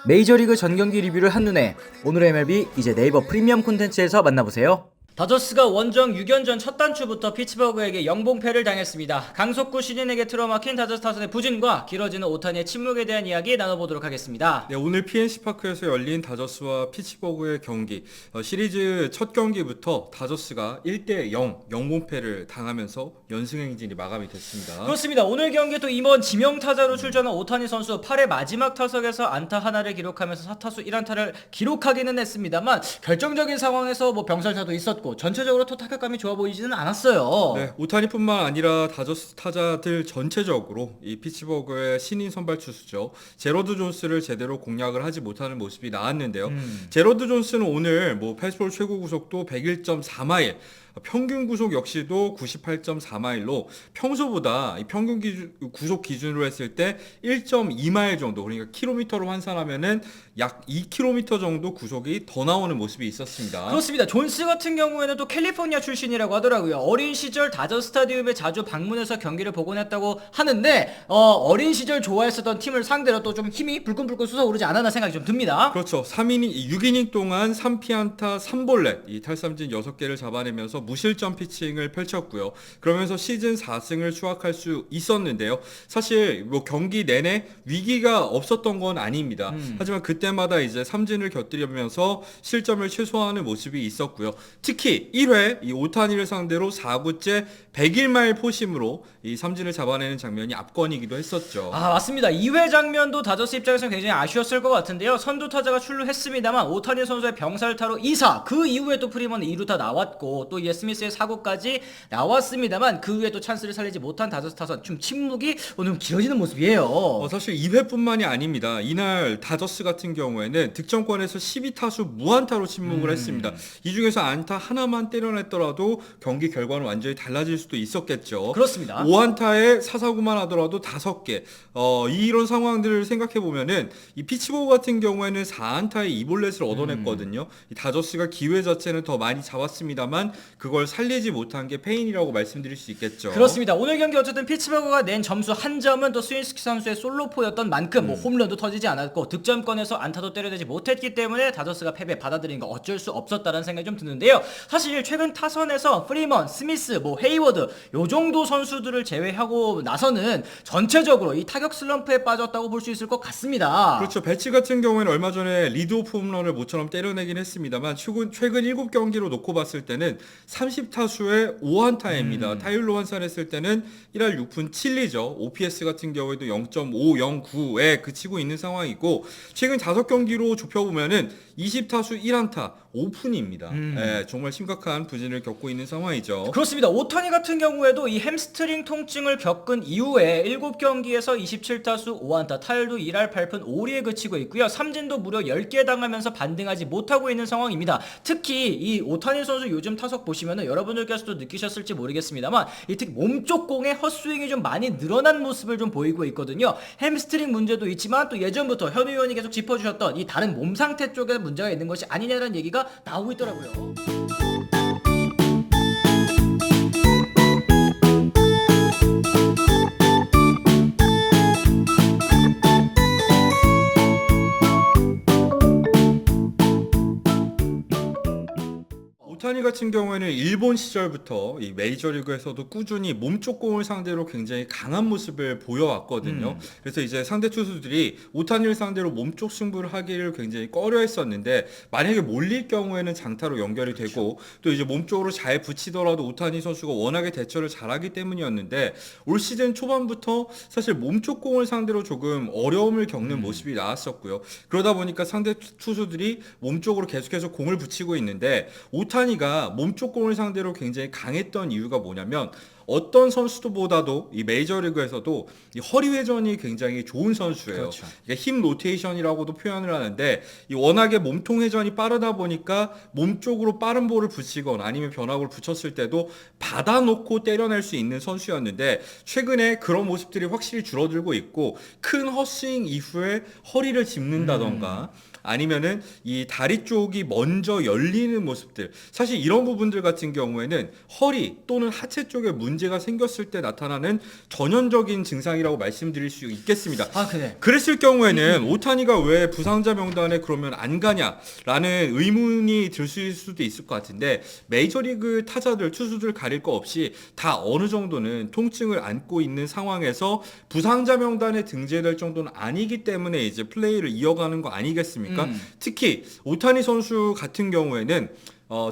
메이저리그 전경기 리뷰를 한눈에 오늘의 MLB 이제 네이버 프리미엄 콘텐츠에서 만나보세요. 다저스가 원정 6연전 첫 단추부터 피츠버그에게 영봉패를 당했습니다. 강속구 시즌에게 틀어막힌 다저스 타선의 부진과 길어지는 오타니의 침묵에 대한 이야기 나눠보도록 하겠습니다. 네, 오늘 PNC파크에서 열린 다저스와 피츠버그의 경기 시리즈 첫 경기부터 다저스가 1대0 영봉패를 당하면서 연승 행진이 마감이 됐습니다. 그렇습니다. 오늘 경기 또 임원 지명타자로 출전한 오타니 선수 8회 마지막 타석에서 안타 하나를 기록하면서 4타수 1안타를 기록하기는 했습니다만 결정적인 상황에서 병살타도 있었고 전체적으로 또 타격감이 좋아 보이지는 않았어요. 네, 오타니뿐만 아니라 다저스 타자들 전체적으로 이 피츠버그의 신인 선발 투수죠. 제로드 존스를 제대로 공략을 하지 못하는 모습이 나왔는데요. 제로드 존스는 오늘 패스볼 최고 구속도 101.4마일, 평균 구속 역시도 98.4마일로 평소보다 이 평균 구속 기준으로 했을 때 1.2마일 정도, 그러니까 킬로미터로 환산하면은 약 2km 정도 구속이 더 나오는 모습이 있었습니다. 그렇습니다. 존스 같은 경우에는 또 캘리포니아 출신이라고 하더라고요. 어린 시절 다저스 스타디움에 자주 방문해서 경기를 보곤 했다고 하는데 어린 시절 좋아했었던 팀을 상대로 또 좀 힘이 불끈불끈 솟아오르지 않았나 생각이 좀 듭니다. 그렇죠. 6이닝 동안 3피안타 3볼넷 이 탈삼진 6개를 잡아내면서 무실점 피칭을 펼쳤고요. 그러면서 시즌 4승을 추락할 수 있었는데요. 사실 경기 내내 위기가 없었던 건 아닙니다. 하지만 그때마다 이제 삼진을 곁들이면서 실점을 최소화하는 모습이 있었고요. 특히 1회 이 오타니를 상대로 4구째 101마일 포심으로 이 삼진을 잡아내는 장면이 압권이기도 했었죠. 맞습니다. 2회 장면도 다저스 입장에서는 굉장히 아쉬웠을 것 같은데요. 선두 타자가 출루했습니다만 오타니 선수의 병살타로 2사, 그 이후에 또 프리먼 2루타 나왔고 또 스미스의 사구까지 나왔습니다만 그 후에 또 찬스를 살리지 못한 다저스 타선 좀 침묵이 오늘 길어지는 모습이에요. 사실 2회뿐만이 아닙니다. 이날 다저스 같은 경우에는 득점권에서 12타수 무안타로 침묵을 했습니다. 이 중에서 안타 하나만 때려냈더라도 경기 결과는 완전히 달라질 수도 있었겠죠. 그렇습니다. 5안타에 사사구만 하더라도 5개. 이런 상황들을 생각해 보면은 이 피츠버그 같은 경우에는 4안타에 2볼넷을 얻어냈거든요. 이 다저스가 기회 자체는 더 많이 잡았습니다만 그걸 살리지 못한 게 페인이라고 말씀드릴 수 있겠죠. 그렇습니다. 오늘 경기 어쨌든 피츠버그가 낸 점수 한 점은 또 스윈스키 선수의 솔로포였던 만큼 홈런도 터지지 않았고 득점권에서 안타도 때려내지 못했기 때문에 다저스가 패배 받아들인 거 어쩔 수 없었다는 생각이 좀 드는데요. 사실 최근 타선에서 프리먼, 스미스, 헤이워드 요 정도 선수들을 제외하고 나서는 전체적으로 이 타격 슬럼프에 빠졌다고 볼 수 있을 것 같습니다. 그렇죠. 배치 같은 경우에는 얼마 전에 리드오프 홈런을 모처럼 때려내긴 했습니다만 최근 7경기로 놓고 봤을 때는 30타수에 5안타입니다. 타율로 환산했을 때는 1할 6푼 7리죠. OPS 같은 경우에도 0.509에 그치고 있는 상황이고 최근 5경기로 좁혀보면은 20타수 1안타 5푼입니다. 정말 심각한 부진을 겪고 있는 상황이죠. 그렇습니다. 오타니 같은 경우에도 이 햄스트링 통증을 겪은 이후에 7경기에서 27타수 5안타, 타율도 1할 8푼 5리에 그치고 있고요. 삼진도 무려 10개 당하면서 반등하지 못하고 있는 상황입니다. 특히 이 오타니 선수 요즘 타석 보시면은 여러분들께서도 느끼셨을지 모르겠습니다만 이 특히 몸쪽 공의 헛스윙이 좀 많이 늘어난 모습을 좀 보이고 있거든요. 햄스트링 문제도 있지만 또 예전부터 현 의원이 계속 짚어주셨던 이 다른 몸 상태 쪽에 문제가 있는 것이 아니냐는 얘기가 나오고 있더라고요. 오타니 같은 경우에는 일본 시절부터 이 메이저리그에서도 꾸준히 몸쪽 공을 상대로 굉장히 강한 모습을 보여왔거든요. 그래서 이제 상대 투수들이 오타니를 상대로 몸쪽 승부를 하기를 굉장히 꺼려했었는데 만약에 몰릴 경우에는 장타로 연결이 되고 또 이제 몸쪽으로 잘 붙이더라도 오타니 선수가 워낙에 대처를 잘하기 때문이었는데 올 시즌 초반부터 사실 몸쪽 공을 상대로 조금 어려움을 겪는 모습이 나왔었고요. 그러다 보니까 상대 투수들이 몸쪽으로 계속해서 공을 붙이고 있는데 오타니가 몸쪽 공을 상대로 굉장히 강했던 이유가 뭐냐면 어떤 선수보다도 이 메이저리그에서도 이 허리 회전이 굉장히 좋은 선수예요. 그렇죠. 그러니까 힙 로테이션이라고도 표현을 하는데 이 워낙에 몸통 회전이 빠르다 보니까 몸 쪽으로 빠른 볼을 붙이거나 아니면 변화구를 붙였을 때도 받아놓고 때려낼 수 있는 선수였는데 최근에 그런 모습들이 확실히 줄어들고 있고 큰 헛스윙 이후에 허리를 짚는다던가 아니면은 이 다리 쪽이 먼저 열리는 모습들, 사실 이런 부분들 같은 경우에는 허리 또는 하체 쪽에 문제 문제가 생겼을 때 나타나는 전형적인 증상이라고 말씀드릴 수 있겠습니다. 아, 그래. 그랬을 경우에는 오타니가 왜 부상자 명단에 그러면 안 가냐라는 의문이 들 수도 있을 것 같은데, 메이저리그 타자들, 투수들 가릴 거 없이 다 어느 정도는 통증을 안고 있는 상황에서 부상자 명단에 등재될 정도는 아니기 때문에 이제 플레이를 이어가는 거 아니겠습니까? 특히 오타니 선수 같은 경우에는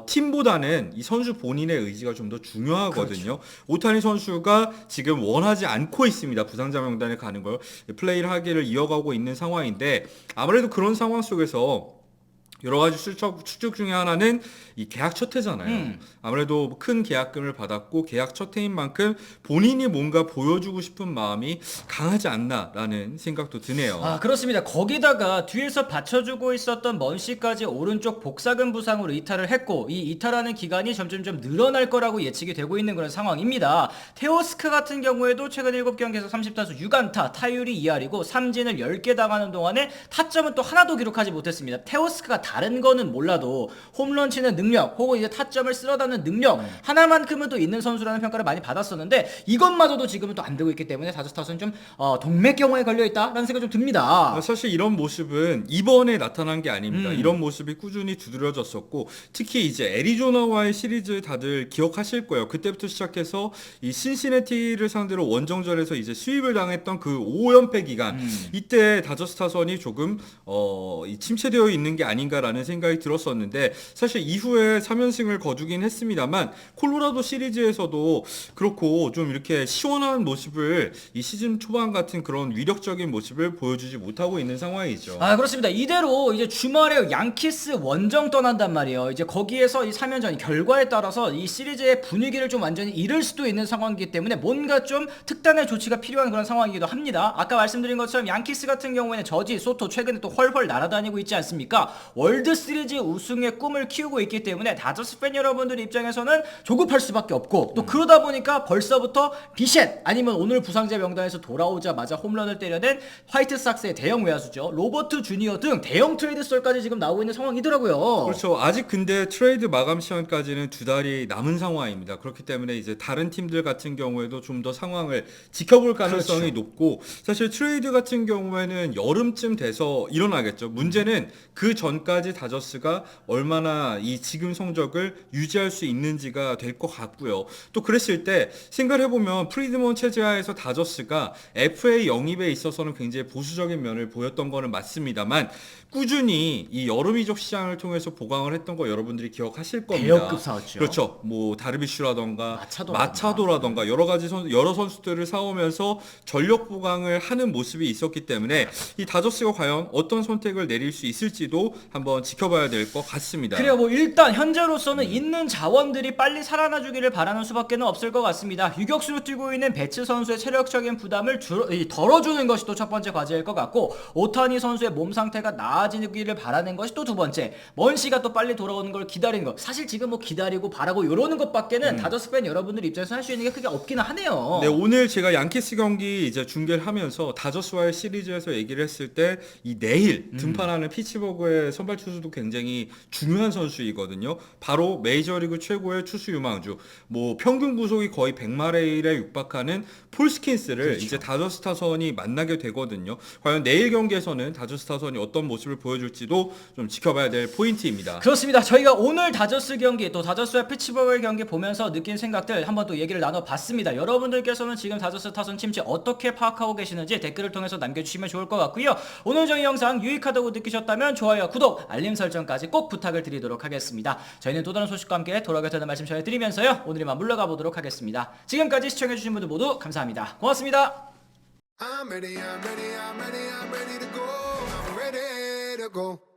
팀보다는 이 선수 본인의 의지가 좀 더 중요하거든요. 그렇죠. 오타니 선수가 지금 원하지 않고 있습니다. 부상자 명단에 가는 걸 플레이를 하기를 이어가고 있는 상황인데, 아무래도 그런 상황 속에서 여러 가지 추측 중에 하나는 이 계약 첫 해잖아요. 아무래도 큰 계약금을 받았고 계약 첫 해인 만큼 본인이 뭔가 보여주고 싶은 마음이 강하지 않나라는 생각도 드네요. 아, 그렇습니다. 거기다가 뒤에서 받쳐주고 있었던 먼시까지 오른쪽 복사근 부상으로 이탈을 했고, 이 이탈하는 기간이 점점점 늘어날 거라고 예측이 되고 있는 그런 상황입니다. 테오스카 같은 경우에도 최근 7경기에서 30타수 6안타, 타율이 2할이고 삼진을 10개 당하는 동안에 타점은 또 하나도 기록하지 못했습니다. 테오스카가 다른 거는 몰라도 홈런 치는 능력 혹은 이제 타점을 쓸어담는 능력 하나만큼은 또 있는 선수라는 평가를 많이 받았었는데, 이것마저도 지금은 또 안 되고 있기 때문에 다저스 타선은 좀 동맥경화에 걸려있다라는 생각이 좀 듭니다. 사실 이런 모습은 이번에 나타난 게 아닙니다. 이런 모습이 꾸준히 두드려졌었고, 특히 이제 애리조나와의 시리즈 다들 기억하실 거예요. 그때부터 시작해서 이 신시내티를 상대로 원정전에서 이제 수입을 당했던 그 5연패 기간, 이때 다저스 타선이 조금 침체되어 있는 게 아닌가라는 생각이 들었었는데, 사실 이후에 3연승을 거두긴 했습니다만 콜로라도 시리즈에서도 그렇고 좀 이렇게 시원한 모습을, 이 시즌 초반 같은 그런 위력적인 모습을 보여주지 못하고 있는 상황이죠. 아, 그렇습니다. 이대로 이제 주말에 양키스 원정 떠난단 말이에요. 이제 거기에서 이 3연전 결과에 따라서 이 시리즈의 분위기를 좀 완전히 잃을 수도 있는 상황이기 때문에 뭔가 좀 특단의 조치가 필요한 그런 상황이기도 합니다. 아까 말씀드린 것처럼 양키스 같은 경우에는 저지, 소토 최근에 또 헐헐 날아다니고 있지 않습니까? 월드 시리즈 우승의 꿈을 키우고 있기 때문에 다저스 팬 여러분들 입장에서는 조급할 수밖에 없고, 또 그러다 보니까 벌써부터 비셋 아니면 오늘 부상자 명단에서 돌아오자마자 홈런을 때려낸 화이트삭스의 대형 외야수죠, 로버트 주니어 등 대형 트레이드 썰까지 지금 나오고 있는 상황이더라고요. 그렇죠. 아직 근데 트레이드 마감 시간까지는 2달이 남은 상황입니다. 그렇기 때문에 이제 다른 팀들 같은 경우에도 좀 더 상황을 지켜볼 가능성이 그렇죠. 높고, 사실 트레이드 같은 경우에는 여름쯤 돼서 일어나겠죠. 문제는 그 전까지 다저스가 얼마나 이 지금 성적을 유지할 수 있는지가 될 것 같고요. 또 그랬을 때 생각해보면 프리드먼 체제하에서 다저스가 FA 영입에 있어서는 굉장히 보수적인 면을 보였던 거는 맞습니다만, 꾸준히 이 여름 이적 시장을 통해서 보강을 했던 거 여러분들이 기억하실 겁니다. 대역급 사왔죠. 그렇죠. 뭐 다르비슈라던가 마차도라던가 여러 가지 여러 선수들을 사오면서 전력 보강을 하는 모습이 있었기 때문에 이 다저스가 과연 어떤 선택을 내릴 수 있을지도 한번 지켜봐야 될 것 같습니다. 그래요. 뭐 일단 현재로서는 있는 자원들이 빨리 살아나주기를 바라는 수밖에 없을 것 같습니다. 유격수로 뛰고 있는 배츠 선수의 체력적인 부담을 덜어주는 것이 또 첫 번째 과제일 것 같고, 오타니 선수의 몸 상태가 나아지기를 바라는 것이 또 두 번째, 먼시가 또 빨리 돌아오는 걸 기다리는 것. 사실 지금 뭐 기다리고 바라고 이러는 것밖에는 다저스 팬 여러분들 입장에서 할 수 있는 게 크게 없기는 하네요. 네, 오늘 제가 양키스 경기 이제 중계를 하면서 다저스와의 시리즈에서 얘기를 했을 때, 이 내일 등판하는 피츠버그의 선발 투수도 굉장히 중요한 선수이거든요. 바로 메이저리그 최고의 투수 유망주, 뭐 평균 구속이 거의 100마일에 육박하는 폴 스킨스를 그렇죠. 이제 다저스 타선이 만나게 되거든요. 과연 내일 경기에서는 다저스 타선이 어떤 모습을 보여줄지도 좀 지켜봐야 될 포인트입니다. 그렇습니다. 저희가 오늘 다저스 경기, 또 다저스와 피츠버그의 경기 보면서 느낀 생각들 한번 또 얘기를 나눠봤습니다. 여러분들께서는 지금 다저스 타선 침체 어떻게 파악하고 계시는지 댓글을 통해서 남겨주시면 좋을 것 같고요. 오늘 저희 영상 유익하다고 느끼셨다면 좋아요, 구독, 알림 설정까지 꼭 부탁을 드리도록 하겠습니다. 저희는 또 다른 소식과 함께 돌아오겠다는 말씀 전해드리면서요, 오늘 이만 물러가 보도록 하겠습니다. 지금까지 시청해주신 분들 모두 감사합니다. 고맙습니다. I'm ready, I'm ready, I'm ready, I'm ready to go. I'm ready to go.